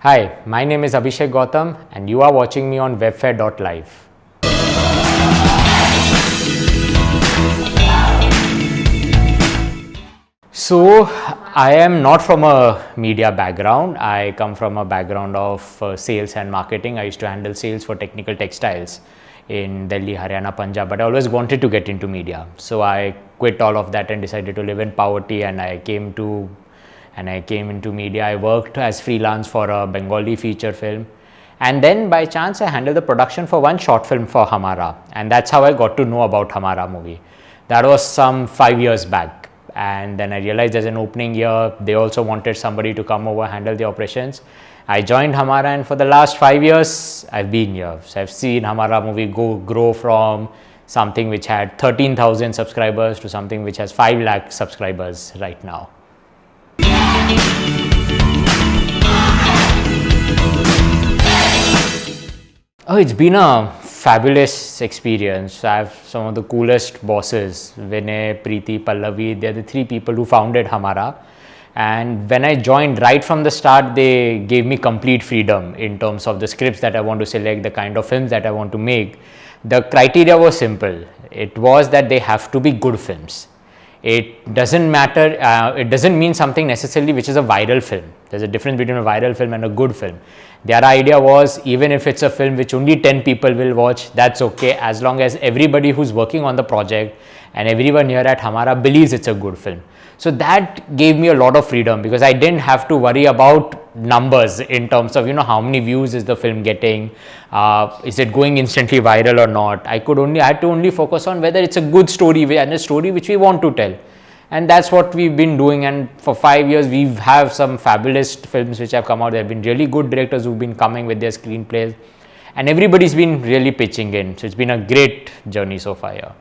Hi, my name is Abhishek Gautam and you are watching me on Webfare.live. So, I am not from a media background. I come from a background of sales and marketing. I used to handle sales for technical textiles in Delhi, Haryana, Punjab, but I always wanted to get into media. So, I quit all of that and decided to live in poverty, and I came into media. I worked as freelance for a Bengali feature film, and then by chance I handled the production for one short film for Hemara, and that's how I got to know about Humara Movie. That was some 5 years back, and then I realized there's an opening here. They also wanted somebody to come over, handle the operations. I joined Hemara, and for the last 5 years I've been here. So I've seen Humara Movie grow from something which had 13,000 subscribers to something which has 5 lakh subscribers right now. Oh, it's been a fabulous experience. I have some of the coolest bosses, Vinay, Preeti, Pallavi. They're the 3 people who founded Hemara. And when I joined right from the start, they gave me complete freedom in terms of the scripts that I want to select, the kind of films that I want to make. The criteria was simple. It was that they have to be good films. It doesn't matter, it doesn't mean something necessarily which is a viral film. There's a difference between a viral film and a good film. Their idea was, even if it's a film which only 10 people will watch, that's okay, as long as everybody who's working on the project and everyone here at Hemara believes it's a good film. So that gave me a lot of freedom, because I didn't have to worry about numbers in terms of, how many views is the film getting, is it going instantly viral or not. I had to only focus on whether it's a good story and a story which we want to tell. And that's what we've been doing, and for 5 years we have some fabulous films which have come out. There have been really good directors who've been coming with their screenplays, and everybody's been really pitching in. So it's been a great journey so far here.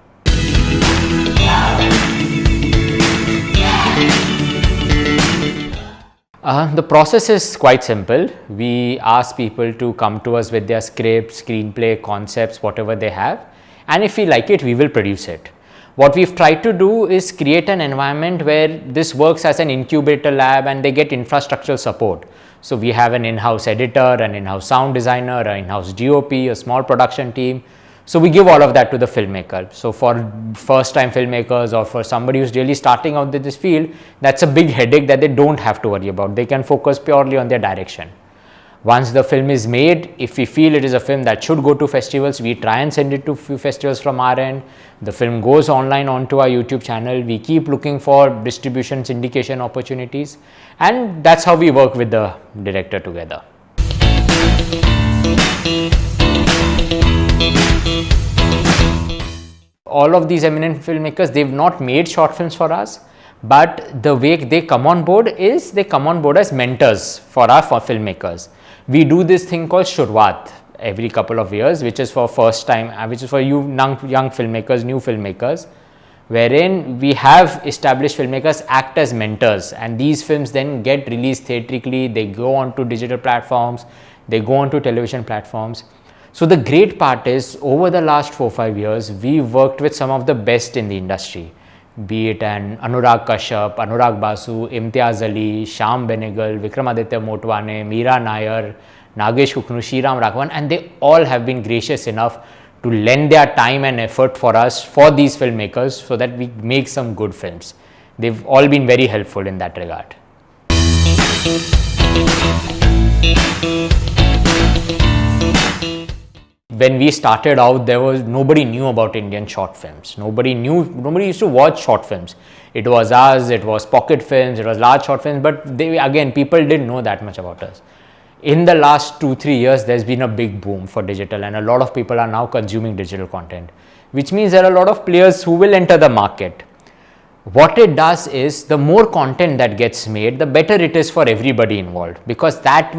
The process is quite simple. We ask people to come to us with their scripts, screenplay, concepts, whatever they have, and if we like it, we will produce it. What we've tried to do is create an environment where this works as an incubator lab and they get infrastructural support. So we have an in-house editor, an in-house sound designer, an in-house DOP, a small production team. So we give all of that to the filmmaker. So for first-time filmmakers or for somebody who's really starting out in this field, that's a big headache that they don't have to worry about. They can focus purely on their direction. Once the film is made, if we feel it is a film that should go to festivals, we try and send it to a few festivals from our end. The film goes online onto our YouTube channel. We keep looking for distribution, syndication opportunities, and that's how we work with the director together. All of these eminent filmmakers, they've not made short films for us, but the way they come on board is they come on board as mentors for filmmakers. We do this thing called Shuruaat every couple of years, which is for first time, which is for you young filmmakers, new filmmakers, wherein we have established filmmakers act as mentors, and these films then get released theatrically. They go on to digital platforms, they go on to television platforms. So the great part is, over the last 4-5 years, we worked with some of the best in the industry, be it an Anurag Kashyap, Anurag Basu, Imtiaz Ali, Shyam Benegal, Vikramaditya Motwane, Meera Nair, Nagesh Kuknu, Shriram Raghavan, and they all have been gracious enough to lend their time and effort for us, for these filmmakers, so that we make some good films. They've all been very helpful in that regard. When we started out, nobody knew about Indian short films. Nobody used to watch short films. It was us, it was pocket films, it was large short films, but people didn't know that much about us. In the last 2-3 years, there's been a big boom for digital, and a lot of people are now consuming digital content, which means there are a lot of players who will enter the market. What it does is, the more content that gets made, the better it is for everybody involved, because that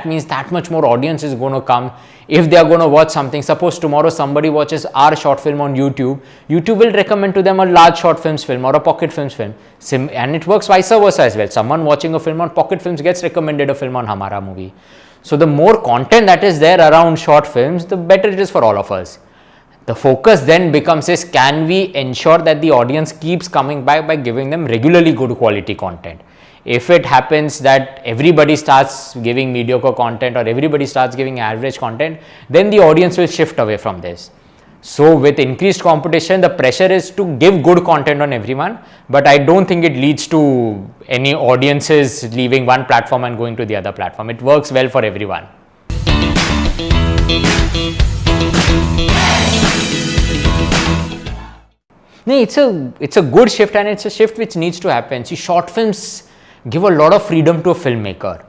means that much more audience is going to come if they are going to watch something. Suppose tomorrow somebody watches our short film on YouTube, YouTube will recommend to them a large short films film or a pocket films film, and it works vice versa as well. Someone watching a film on pocket films gets recommended a film on Hemara Movie. So the more content that is there around short films, the better it is for all of us. The focus then becomes is, can we ensure that the audience keeps coming by giving them regularly good quality content? If it happens that everybody starts giving mediocre content or everybody starts giving average content, then the audience will shift away from this. So with increased competition, the pressure is to give good content on everyone, but I don't think it leads to any audiences leaving one platform and going to the other platform. It works well for everyone. No, it's a good shift, and it's a shift which needs to happen. See, short films give a lot of freedom to a filmmaker.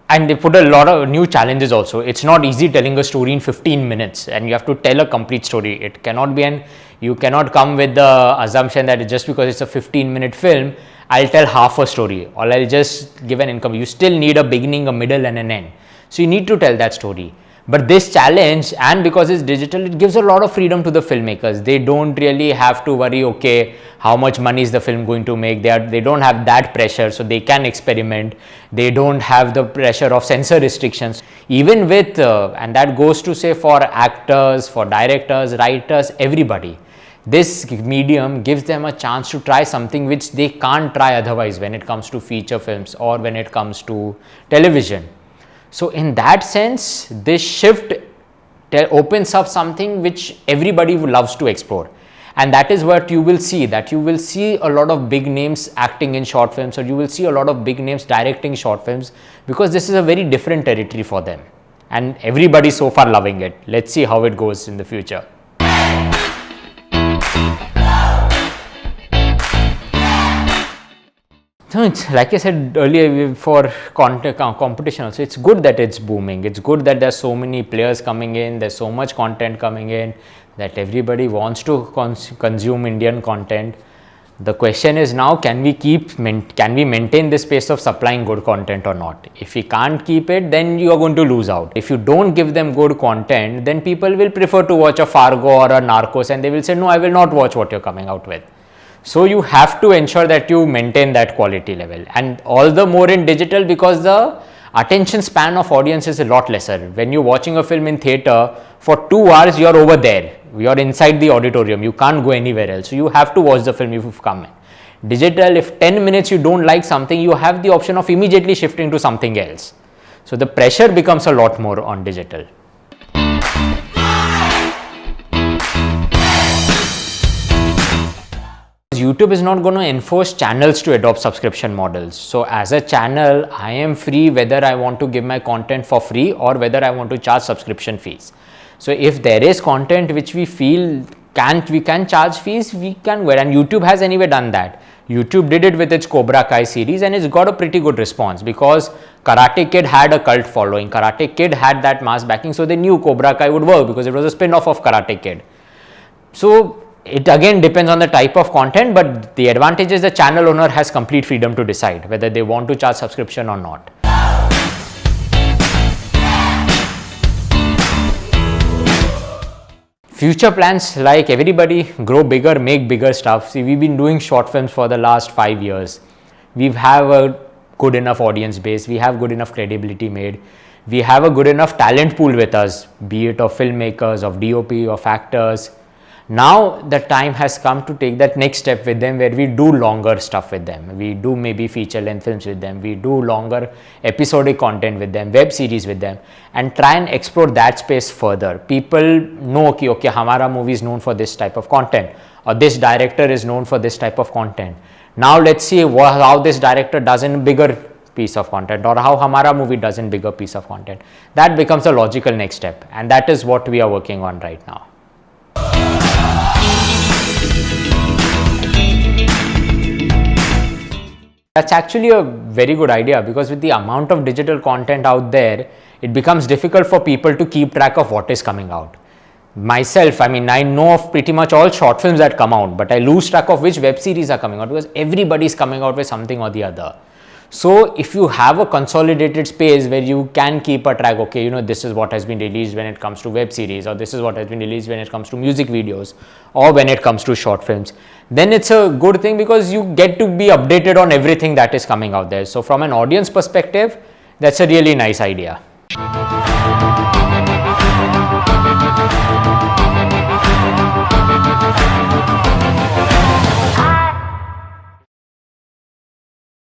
And they put a lot of new challenges also. It's not easy telling a story in 15 minutes, and you have to tell a complete story. It cannot be you cannot come with the assumption that just because it's a 15-minute film, I'll tell half a story or I'll just give an income. You still need a beginning, a middle and an end. So you need to tell that story. But this challenge, and because it's digital, it gives a lot of freedom to the filmmakers. They don't really have to worry, okay, how much money is the film going to make. They don't have that pressure, so they can experiment. They don't have the pressure of censor restrictions. Even with, and that goes to say for actors, for directors, writers, everybody. This medium gives them a chance to try something which they can't try otherwise when it comes to feature films or when it comes to television. So in that sense, this shift opens up something which everybody loves to explore. And that is what you will see, that you will see a lot of big names acting in short films, or you will see a lot of big names directing short films, because this is a very different territory for them. And everybody so far loving it. Let's see how it goes in the future. So it's like I said earlier, for competition also, it's good that it's booming. It's good that there's so many players coming in, there's so much content coming in, that everybody wants to consume Indian content. The question is now, can we maintain this pace of supplying good content or not? If we can't keep it, then you are going to lose out. If you don't give them good content, then people will prefer to watch a Fargo or a Narcos, and they will say, no, I will not watch what you're coming out with. So you have to ensure that you maintain that quality level, and all the more in digital, because the attention span of audience is a lot lesser. When you're watching a film in theater, for 2 hours you're over there, you're inside the auditorium, you can't go anywhere else. So you have to watch the film if you've come in. Digital, if 10 minutes you don't like something, you have the option of immediately shifting to something else. So the pressure becomes a lot more on digital. YouTube is not going to enforce channels to adopt subscription models. So as a channel, I am free whether I want to give my content for free or whether I want to charge subscription fees. So if there is content which we feel we can charge fees, we can go ahead. And YouTube has anyway done that. YouTube did it with its Cobra Kai series, and it's got a pretty good response, because Karate Kid had a cult following. Karate Kid had that mass backing, so they knew Cobra Kai would work because it was a spin-off of Karate Kid. So it again depends on the type of content, but the advantage is the channel owner has complete freedom to decide whether they want to charge subscription or not. Future plans, like everybody, grow bigger, make bigger stuff. See, we've been doing short films for the last 5 years. We have a good enough audience base, we have good enough credibility made, we have a good enough talent pool with us, be it of filmmakers, of DOP, of actors. Now the time has come to take that next step with them, where we do longer stuff with them. We do maybe feature length films with them. We do longer episodic content with them, web series with them, and try and explore that space further. People know, okay, Humara Movie is known for this type of content, or this director is known for this type of content. Now let's see how this director does in a bigger piece of content, or how Humara Movie does in bigger piece of content. That becomes a logical next step, and that is what we are working on right now. That's actually a very good idea, because with the amount of digital content out there, it becomes difficult for people to keep track of what is coming out. Myself, I know of pretty much all short films that come out, but I lose track of which web series are coming out, because everybody is coming out with something or the other. So if you have a consolidated space where you can keep a track, okay, this is what has been released when it comes to web series, or this is what has been released when it comes to music videos, or when it comes to short films, then it's a good thing, because you get to be updated on everything that is coming out there. So from an audience perspective, that's a really nice idea.